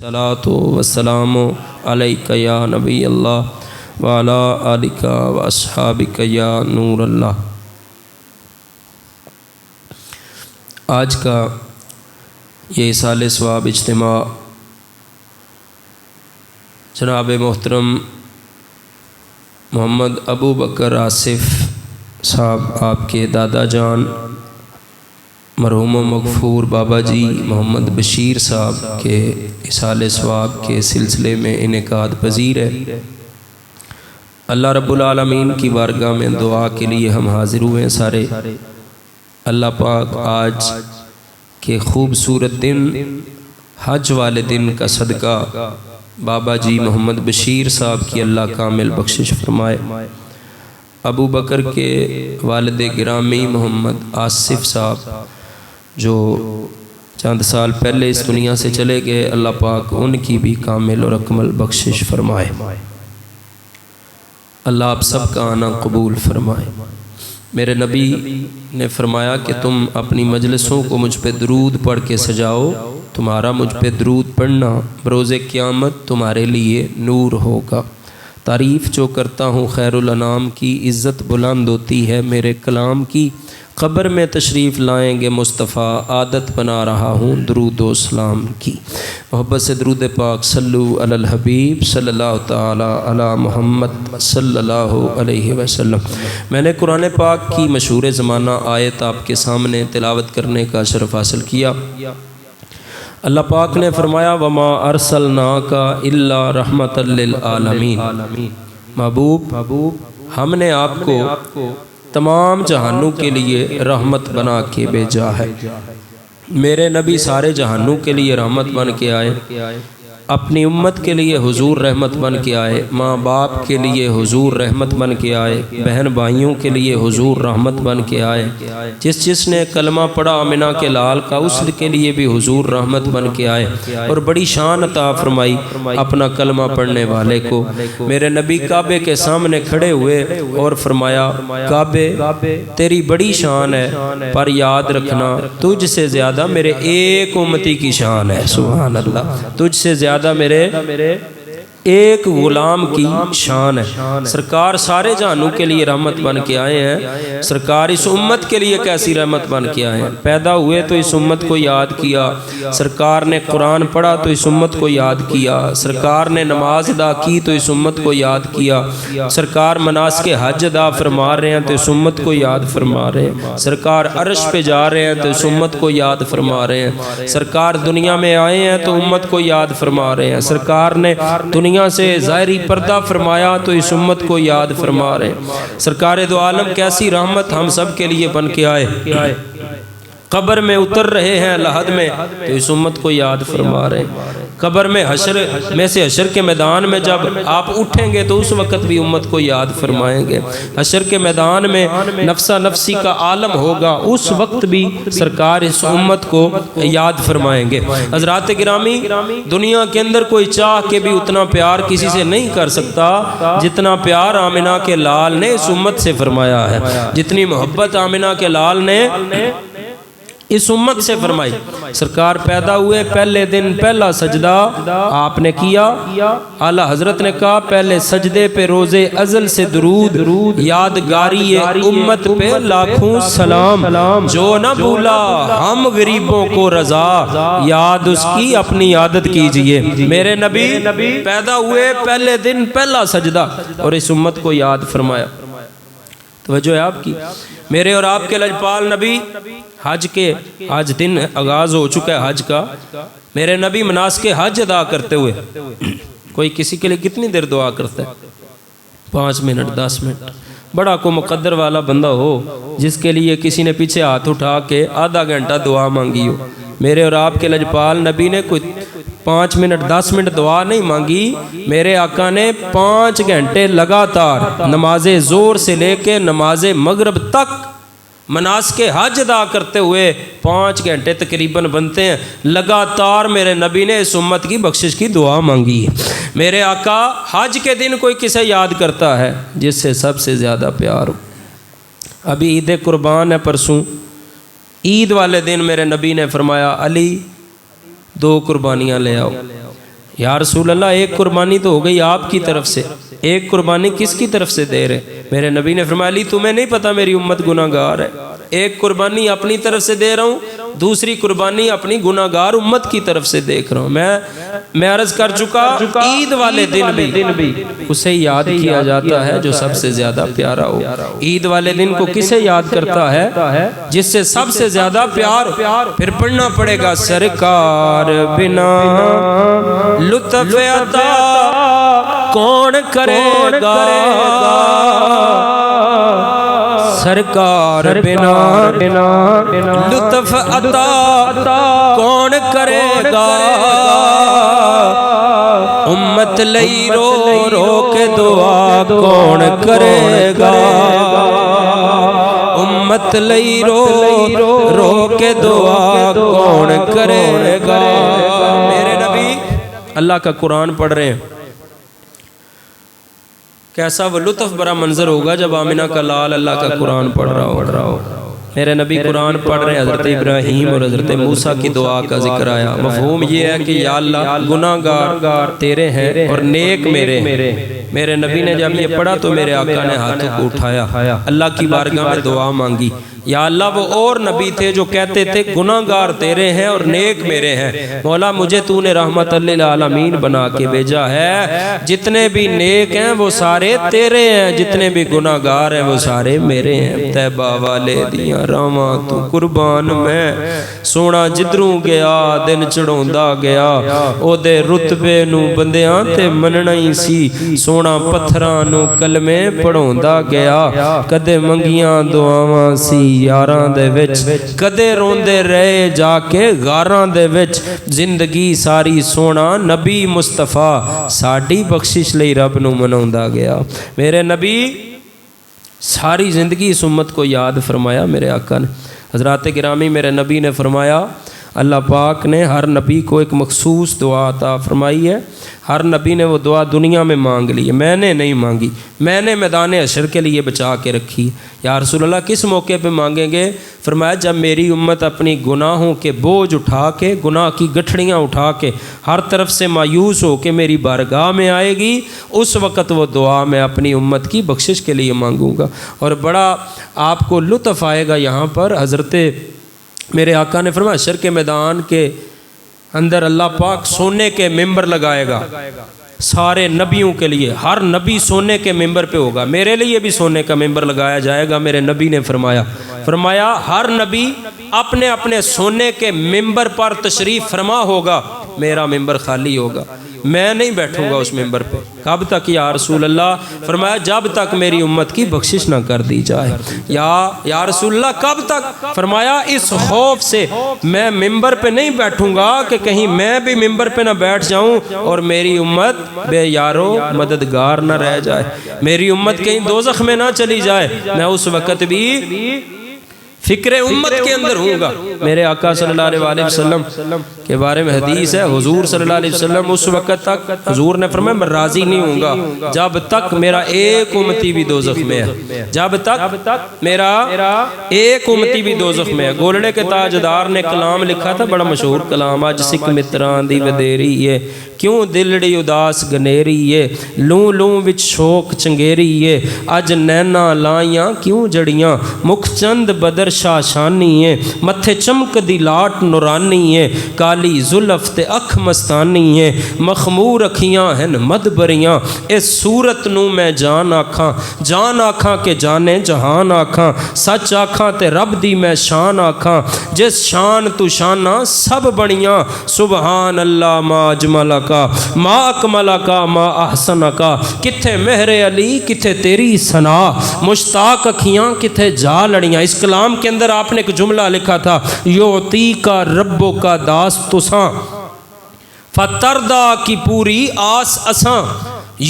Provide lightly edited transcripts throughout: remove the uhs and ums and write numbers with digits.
सलातो वस्सलाम अलैका या नबी अल्लाह व अला आलिका व अस्हाबिका या नूर अल्लाह। आज का ये इसाले सवाब इज्तिमा जनाब मोहतरम मोहम्मद अबू बकर आसिफ साहब आपके दादा जान मरहूम मगफूर बाबा जी मोहम्मद बशीर साहब के इसाले सवाब के सिलसिले में इनेकाद पजीर है। अल्लाह रब्बुल आलमीन की बारगाह में दुआ के लिए हम हाजिर हुए सारे। अल्लाह पाक आज के खूबसूरत दिन हज वाले दिन का सदका बाबा जी मोहम्मद बशीर साहब की अल्लाह कामिल बख्शिश फरमाए। अबू बकर के वालिद गिरामी मोहम्मद आसिफ साहब जो चंद साल पहले इस दुनिया से चले गए, अल्लाह पाक उनकी भी कामिल और अकमल बख्शिश फरमाए। अल्लाह आप सबका आना कबूल फरमाए। मेरे नबी ने फरमाया कि तुम अपनी मजलिसों को मुझ पे दरूद पढ़ के सजाओ, तुम्हारा मुझ पे दरूद पढ़ना बरोज़े क़यामत तुम्हारे लिए नूर होगा। तारीफ़ जो करता हूँ खैरुल अनाम की, इज़्ज़त बुलंद होती है मेरे कलाम की। क़ब्र में तशरीफ़ लाएंगे मुस्तफ़ा, आदत बना रहा हूँ दरूद व सलाम की। मोहब्बत से दरूद पाक सल्लु अलल हबीब सल्लल्लाहु ताला अला मुहम्मद सल्लल्लाहु अलैहि वसल्लम। मैंने कुरान पाक की मशहूर ज़माना आयत आपके सामने तिलावत करने का शरफ़ हासिल किया। अल्लाह पाक ने फरमाया वमा अरसलनाका इल्ला रहमतल लिल आलमीन। महबूब हमने आपको तमाम जहानों के लिए रहमत बना के भेजा है। मेरे नबी सारे जहानों के लिए रहमत बन के आए, अपनी उम्मत के लिए हुजूर रहमत बन के आए, माँ बाप के लिए हुजूर रहमत बन के आए, बहन भाइयों के लिए हुजूर रहमत बन के आए। जिसने कलमा पढ़ा अमीना के लाल का उसके लिए भी हुजूर रहमत बन के आए और बड़ी शान अता फरमाई अपना कलमा पढ़ने वाले को। मेरे नबी काबे के सामने खड़े हुए और फरमाया काबे तेरी बड़ी शान है, पर याद रखना तुझसे ज़्यादा मेरे एक उम्मती की शान है। सुभान अल्लाह, तुझसे ज़्यादा मेरे एक गुलाम की शान है। सरकार सारे जहानों के लिए रहमत बन के आए हैं। सरकार इस उम्मत के लिए कैसी रहमत बन के आए हैं। पैदा हुए तो इस उम्मत को याद किया, सरकार ने कुरान पढ़ा तो इस उम्मत को याद किया, सरकार ने नमाज अदा की तो इस उम्मत को याद किया, सरकार मनास के हज अदा फरमा रहे हैं तो इस उम्मत को याद फरमा रहे हैं, सरकार अर्श पे जा रहे हैं तो इस उम्मत को याद फरमा रहे हैं, सरकार दुनिया में आए हैं तो उम्मत को याद फरमा रहे हैं, सरकार ने दुनिया से ज़ाहिरी पर्दा फरमाया तो इस उम्मत को याद फरमा रहे। सरकार दो आलम कैसी रहमत हम सब के लिए बन के आए। कब्र में उतर रहे हैं लहद में तो इस उम्मत को याद फरमा रहे। कब्र में हशर में से हशर के मैदान में जब आप उठेंगे तो उस वक़्त भी उम्मत को याद फरमाएंगे। हशर के मैदान में नफ्सा नफ्सी का आलम होगा, उस वक्त भी सरकार इस उम्मत को याद फरमाएंगे। हज़रात गिरामी, दुनिया के अंदर कोई चाह के भी उतना प्यार किसी से नहीं कर सकता जितना प्यार आमिना के लाल ने इस उम्मत से फरमाया है, जितनी मोहब्बत आमिना के लाल ने इस उम्मत से फरमाई। सरकार पैदा हुए पहले दिन पहला सजदा आपने किया। आला हजरत ने कहा पहले सजदे पे रोजे अजल से दरूद, यादगारी उम्मत पे लाखों सलाम, जो न भूला हम गरीबों को रजा, याद उसकी अपनी आदत कीजिए। मेरे नबी पैदा हुए पहले दिन पहला सजदा और इस उम्मत को याद फरमाया। तवज्जो है आपकी। मेरे और आपके लजपाल नबी हज के आज दिन आगाज़ हो चुका है हज का। मेरे नबी मनास के हज अदा करते हुए कोई किसी के लिए कितनी देर दुआ करता है? 5 मिनट 10 मिनट। बड़ा को मुकद्दर वाला बंदा हो जिसके लिए किसी ने पीछे हाथ उठा के आधा घंटा दुआ मांगी हो। मेरे और आपके लजपाल नबी ने कोई 5 मिनट 10 मिनट दुआ नहीं मांगी। मेरे आका ने 5 घंटे लगातार नमाजे ज़ोर से लेके नमाजे मगरब तक मनास के हज अदा करते हुए 5 घंटे तकरीबन बनते हैं, लगातार मेरे नबी ने इस उम्मत की बख्शिश की दुआ मांगी है। मेरे आका हज के दिन कोई किसे याद करता है जिससे सबसे ज़्यादा प्यार हो। अभी ईद कुर्बान है परसों, ईद वाले दिन मेरे नबी ने फरमाया अली 2 कुर्बानियाँ ले आओ। یا رسول اللہ ایک قربانی تو ہو گئی آپ کی طرف سے، ایک قربانی کس کی طرف سے دے رہے؟ میرے نبی نے فرمایا علی تمہیں نہیں پتا میری امت گناہ گار ہے، ایک قربانی اپنی طرف سے دے رہا ہوں، دوسری قربانی اپنی گناہ گار امت کی طرف سے دیکھ رہا ہوں۔ میں عرض کر چکا عید والے دن بھی اسے یاد کیا جاتا ہے جو سب سے زیادہ پیارا ہو۔ عید والے دن کو کسے یاد کرتا ہے؟ جس سے سب سے زیادہ پیار۔ پھر پڑھنا پڑے گا سرکار بنا لطف عطا کون کرے گا، سرکار بنا لطف عطا کون کرے گا، امت لئی رو رو کے دعا کون کرے گا، امت لئی رو رو کے دعا کون کرے گا۔ میرے نبی اللہ کا قرآن پڑھ رہے ہیں، کیسا وہ لطف برا منظر ہوگا جب آمنہ کا لال اللہ کا قرآن پڑھ رہا ہو۔ میرے نبی قرآن پڑھ رہے ہیں، حضرت ابراہیم اور حضرت موسیٰ کی دعا کا ذکر آیا۔ مفہوم یہ ہے کہ یا اللہ گناہ گار تیرے ہیں اور نیک میرے۔ میرے نبی نے جب یہ پڑھا تو میرے آقا نے ہاتھوں کو اٹھایا، اللہ کی بارگاہ میں دعا مانگی۔ یا اللہ وہ اور نبی تھے جو کہتے تھے گناہ گار تیرے ہیں اور نیک میرے ہیں، مولا مجھے تو نے رحمت للعالمین بنا کے بھیجا ہے، جتنے بھی نیک ہیں وہ سارے تیرے ہیں، جتنے بھی گناہ گار ہیں وہ سارے میرے ہیں۔ طیبہ والے دیاں راواں تو قربان میں، سونا جدروں گیا دن چڑھوندا گیا، او دے رتبے نو بندیاں تے مننا ہی سی، سونا پتھراں نو کلمے پڑھوندا گیا، کدے منگیاں دعاواں سی یاراں دے وچ، کدے روندے رہے جا کے غاراں دے وچ، زندگی ساری سونا نبی مصطفیٰ ساڈی بخشش لئی رب نو مناوندا گیا۔ میرے نبی ساری زندگی اس امت کو یاد فرمایا۔ میرے آقا نے حضرات گرامی میرے نبی نے فرمایا اللہ پاک نے ہر نبی کو ایک مخصوص دعا عطا فرمائی ہے، ہر نبی نے وہ دعا دنیا میں مانگ لی ہے، میں نے نہیں مانگی، میں نے میدان حشر کے لیے بچا کے رکھی۔ یا رسول اللہ کس موقع پہ مانگیں گے؟ فرمایا جب میری امت اپنی گناہوں کے بوجھ اٹھا کے، گناہ کی گٹھڑیاں اٹھا کے ہر طرف سے مایوس ہو کے میری بارگاہ میں آئے گی، اس وقت وہ دعا میں اپنی امت کی بخشش کے لیے مانگوں گا۔ اور بڑا آپ کو لطف آئے گا یہاں پر، حضرت میرے آقا نے فرمایا حشر کے میدان کے اندر اللہ پاک سونے کے ممبر لگائے گا سارے نبیوں کے لیے، ہر نبی سونے کے ممبر پہ ہوگا، میرے لیے بھی سونے کا ممبر لگایا جائے گا۔ میرے نبی نے فرمایا ہر نبی اپنے اپنے سونے کے ممبر پر تشریف فرما ہوگا، میرا ممبر خالی ہوگا، میں نہیں بیٹھوں گا اس ممبر پہ۔ کب تک یا رسول اللہ؟ فرمایا جب تک میری امت کی بخشش نہ کر دی جائے۔ یا رسول اللہ کب تک؟ فرمایا اس خوف سے میں ممبر پہ نہیں بیٹھوں گا کہ کہیں میں بھی ممبر پہ نہ بیٹھ جاؤں اور میری امت بے یارو مددگار نہ رہ جائے، میری امت کہیں دوزخ میں نہ چلی جائے، میں اس وقت بھی فکر امت کے اندر ہوں گا۔ میرے آقا صلی اللہ علیہ وسلم کے بارے میں حدیث ہے، حضور صلی اللہ علیہ وسلم اس وقت تک حضور نے فرمایا میں راضی نہیں ہوں گا جب تک میرا ایک امتی بھی دوزخ میں ہے، جب تک میرا ایک امتی بھی دوزخ میں ہے۔ گولڑے کے تاجدار نے کلام لکھا تھا، بڑا مشہور کلام، اج سکھ متران دی ودیری ہے کیوں دلڑی اداس گنیری ہے، لوں لوں وچ شوق چنگیری ہے، اج نینا لائیاں کیوں جڑیاں، مکھ چند بدر شاشانی ہے، متھے چمک دی لاٹ نورانی ہے، کالی زلف تے اکھ مستانی ہے، مخمور اکھیاں ہن مد بریاں، اس صورت نو میں جان آکھاں کہ جانے جہان آکھاں، سچ آکھاں تے رب دی میں شان آکھاں، جس شان تو شانہ سب بڑیاں، سبحان اللہ ما اجمل کا ما اکمل کا ما احسن کا، کتھے مہر علی کتھے تیری ثنا، مشتاق اکھیاں کتھے جا لڑیاں۔ اس کلام کے اندر آپ نے ایک جملہ لکھا تھا، یوتی کا ربو کا داس تساں فتردہ کی پوری آس اساں،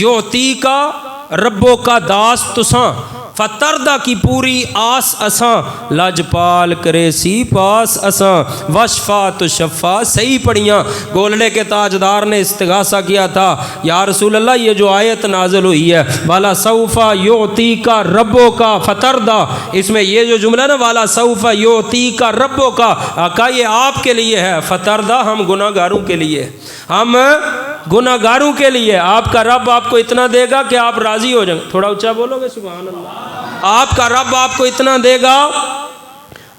یوتی کا ربو کا داس تساں فتردہ کی پوری آس اساں، لاجپال کرے سی پاس اساں، وشفا تو شفا صحیح پڑھیاں۔ گولڑے کے تاجدار نے استغاثہ کیا تھا، یا رسول اللہ یہ جو آیت نازل ہوئی ہے والا سوفا یوتی کا ربو کا فتردہ، اس میں یہ جو جملہ نا والا سوفا یوتی کا ربو کا، آقا یہ آپ کے لیے ہے، فتردہ ہم گناہ گاروں کے لیے، ہم गुनाहगारों के लिए आपका रब आपको इतना देगा कि आप राजी हो जाएंगे। थोड़ा ऊंचा बोलोगे सुभान अल्लाह। आपका रब आपको इतना देगा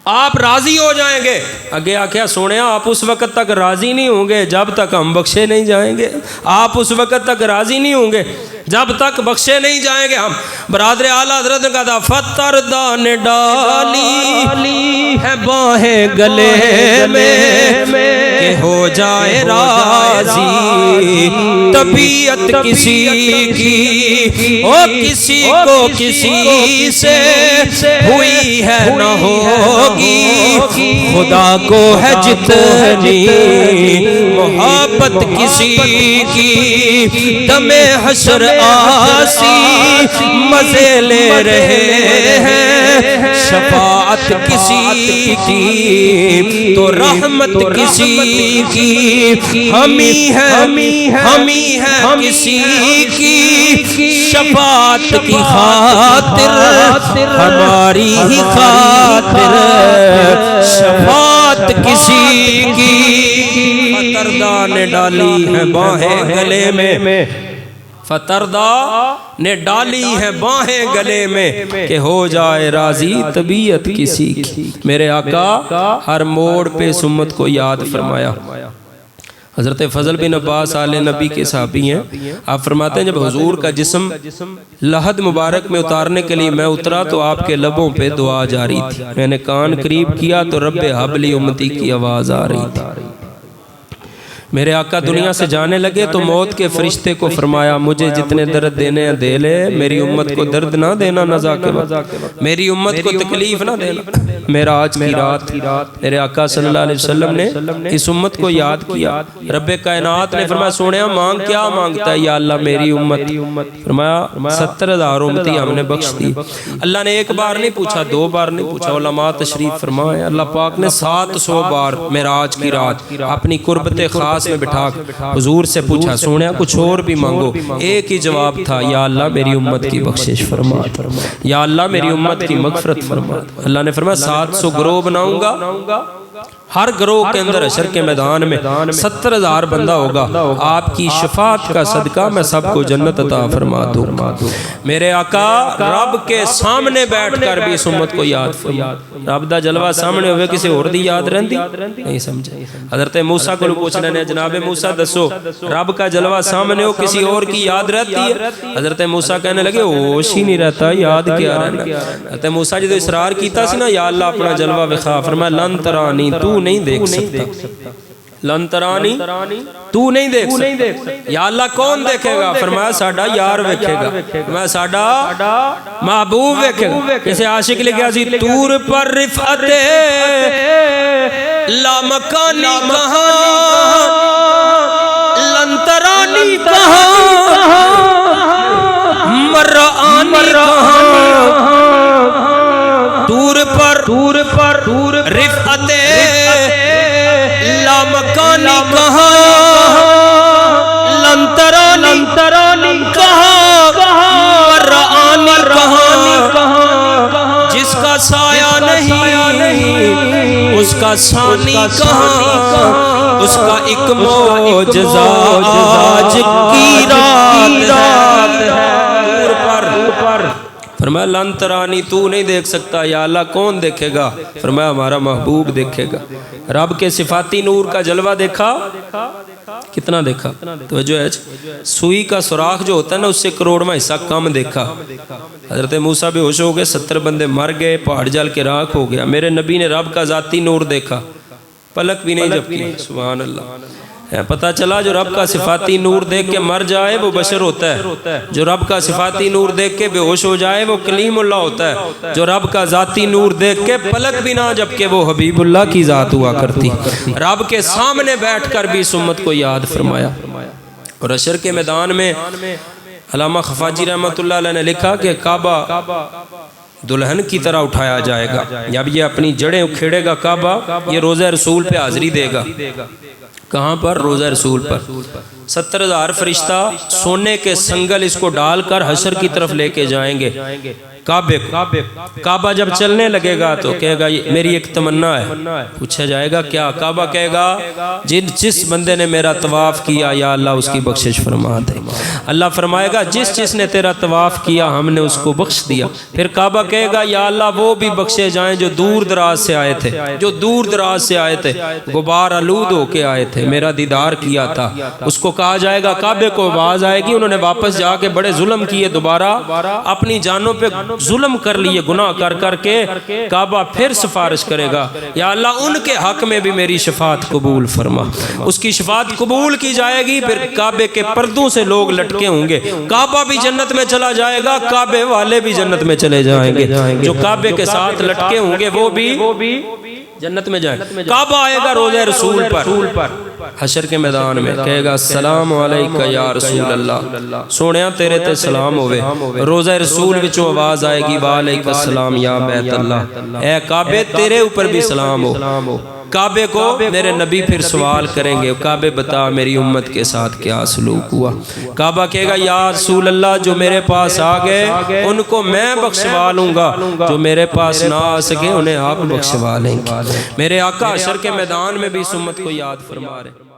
आप राजी हो जाएंगे। आगे आख्या सोने आप उस वक्त तक राजी नहीं होंगे जब तक हम बख्शे नहीं जाएंगे। आप उस वक्त तक राजी नहीं होंगे जब तक बख्शे नहीं जाएंगे हम। बरादर आला हज़रत ने कहा फतरदा ने डाली है बाहें गले में कि हो जाए राजी तबीयत किसी की ओ किसी को किसी से हुई है न होगी खुदा को है जितनी मोहब्बत किसी की दमे हशर आसी मजे ले रहे हैं शफाअत किसी की तो रहमत किसी की हमी है किसी की शफाअत की खातिर हमारी ही खातिर शफाअत किसी की। फतरदा ने डाली है बाहें गले में फतरदा ने डाली है बाहें गले में कि हो जाए राजी तबीयत किसी की। मेरे आका हर मोड़ पे इस उम्मत को याद फरमाया। हज़रत फ़ज़ल बिन अब्बास आले नबी के सहाबी हैं। आप फरमाते हैं जब हुजूर का जिस्म लहद मुबारक में उतारने के लिए मैं उतरा तो आपके लबों पे दुआ जारी थी। मैंने कान करीब किया तो रब्बे हबली उम्मती की आवाज़ आ रही थी। मेरे आका दुनिया से जाने लगे तो मौत के फरिश्ते को फरमाया मुझे जितने दर्द देने हैं दे ले, मेरी उम्मत को दर्द ना देना नज़ा के वक्त, मेरी उम्मत को तकलीफ ना देना। मेरा आज की रात मेरे आका सल्लल्लाहु अलैहि वसल्लम ने इस उम्मत को याद किया। रब्बे कायनात ने फरमाया सोनिया मांग क्या मांगता है या अल्लाह मेरी उम्मत। फरमाया 70,000 उम्मती हमने बख्श दी। अल्लाह ने एक बार नहीं पूछा, 2 बार नहीं पूछा, उलमा तशरीफ फरमाए अल्लाह पाक ने 700 बार मेराज की रात अपनी कुर्बत खास में बिठा हुजूर से पूछा सोनिया कुछ और भी मांगो। एक ही जवाब था या अल्लाह मेरी उम्मत की बख्शिश फरमा, या अल्लाह मेरी उम्मत की मगफरत फरमा। अल्लाह ने फरमाया 700 ग्रोह बनाऊंगा, हर ग्रोह के अंदर हशर के मैदान में 70,000 बंदा होगा। आपकी शफात का सदका मैं सबको जन्नत अता फरमा दूंगा। मेरे आका रब के सामने बैठकर भी इस उम्मत को याद रब दा जलवा सामने होवे किसी और दी याद रहंदी नहीं समझे। हज़रत मूसा को पूछ लेने जनाबे मूसा दसो रब का जलवा सामने हो किसी और की याद रहती है? हज़रत मूसा कहने लगे होश ही नहीं रहता, याद क्या रहना। हज़रत मूसा जी तो इसरार कीता सी ना या अल्लाह अपना जलवा विखा, फरमाया लन तरानी तू नहीं देख सकता, लन तरानी तू नहीं देख सकता। या अल्लाह कौन देखेगा? फरमाया साडा यार देखेगा, मैं साडा महबूब देखेगा। जैसे आशिक लिखा सी तूर पर रिफअते ला मकानी कहां लन तरानी कहां मर्रानी कहां तूर पर रिफअते ला मकानी कहां लंतरानी कहां मर्रानी कहां जिसका साया नहीं उसका सानी कहां उसका एक मौजज़ा आज की रात है। फरमाया लन तरानी तू नहीं देख सकता, या अल्लाह कौन देखेगा? फरमाया हमारा महबूब देखेगा। रब के सिफाती नूर का जलवा देखा, कितना देखा? तो जो है सुई का सुराख जो होता है ना उससे करोड़वां हिस्सा कम देखा। हज़रत मूसा बेहोश हो गए, 70 बंदे मर गए, पहाड़ जल के राख हो गया। मेरे नबी ने रब का ज़ाती नूर देखा, पलक भी नहीं झपकी। सुभान अल्लाह। पता चला जो रब का सिफाती नूर देख के मर जाए वो बशर होता है, जो रब का सिफाती नूर देख के बेहोश हो जाए वो कलीमुल्लाह होता है, जो रब का ज़ाती नूर देख के पलक भी ना झपके वो हबीबुल्लाह की ज़ात हुआ करती। रब के सामने बैठकर भी इस उम्मत को याद फरमाया। और हशर के मैदान में अल्लामा खफाजी रहमतुल्लाह अलैह ने लिखा कि काबा दुल्हन की तरह उठाया जाएगा। जब ये अपनी जड़ें उखेड़ेगा काबा, ये रोज़े रसूल पे हाजिरी देगा। کہاں پر؟ روضہ رسول پر 70,000 فرشتہ سونے کے سنگل اس کو ڈال کر حشر کی طرف لے کے جائیں گے کعبے کو۔ کعبہ جب چلنے لگے گا تو کہے گا میری ایک تمنا ہے۔ پوچھا جائے گا کیا؟ کعبہ کہے گا جس بندے نے میرا طواف کیا یا اللہ اس کی بخشش فرما دے۔ اللہ فرمائے گا جس نے تیرا طواف کیا ہم نے اس کو بخش دیا۔ پھر کعبہ کہے گا یا اللہ وہ بھی بخشے جائیں جو دور دراز سے آئے تھے، غبار آلود ہو کے آئے تھے، میرا دیدار کیا تھا۔ اس کو کہا جائے گا، کعبے کو آواز آئے گی انہوں نے واپس جا کے بڑے ظلم کیے، دوبارہ اپنی جانوں پہ ظلم کر لیے، گناہ کر کے کعبہ پھر سفارش کرے گا یا اللہ ان کے حق میں بھی میری شفاعت قبول فرما۔ اس کی شفاعت قبول کی جائے گی، پھر کعبے کے پردوں سے لوگ لٹکے ہوں گے، کعبہ بھی جنت میں چلا جائے گا، کعبے والے بھی جنت میں چلے جائیں گے، جو کعبے کے ساتھ لٹکے ہوں گے وہ بھی جنت میں جائیں۔ کعبہ آئے گا روضہ رسول پر حشر کے میدان میں، کہے گا السلام علیکہ یا رسول اللہ، سونیا تیرے تے سلام ہوئے۔ روضہ رسول وچوں آواز آئے گی وعلیکہ السلام یا بیت اللہ، اے کعبے تیرے اوپر بھی سلام ہو۔ کعبے کو میرے نبی پھر سوال کریں گے، کعبے بتا میری امت کے ساتھ کیا سلوک ہوا؟ کعبہ کہے گا یا رسول اللہ جو میرے پاس آ گئے ان کو میں بخشوا لوں گا، جو میرے پاس نہ آ سکے انہیں آپ بخشوا لیں گے۔ میرے آقا حشر کے میدان میں بھی اس امت کو یاد فرما رہے ہیں۔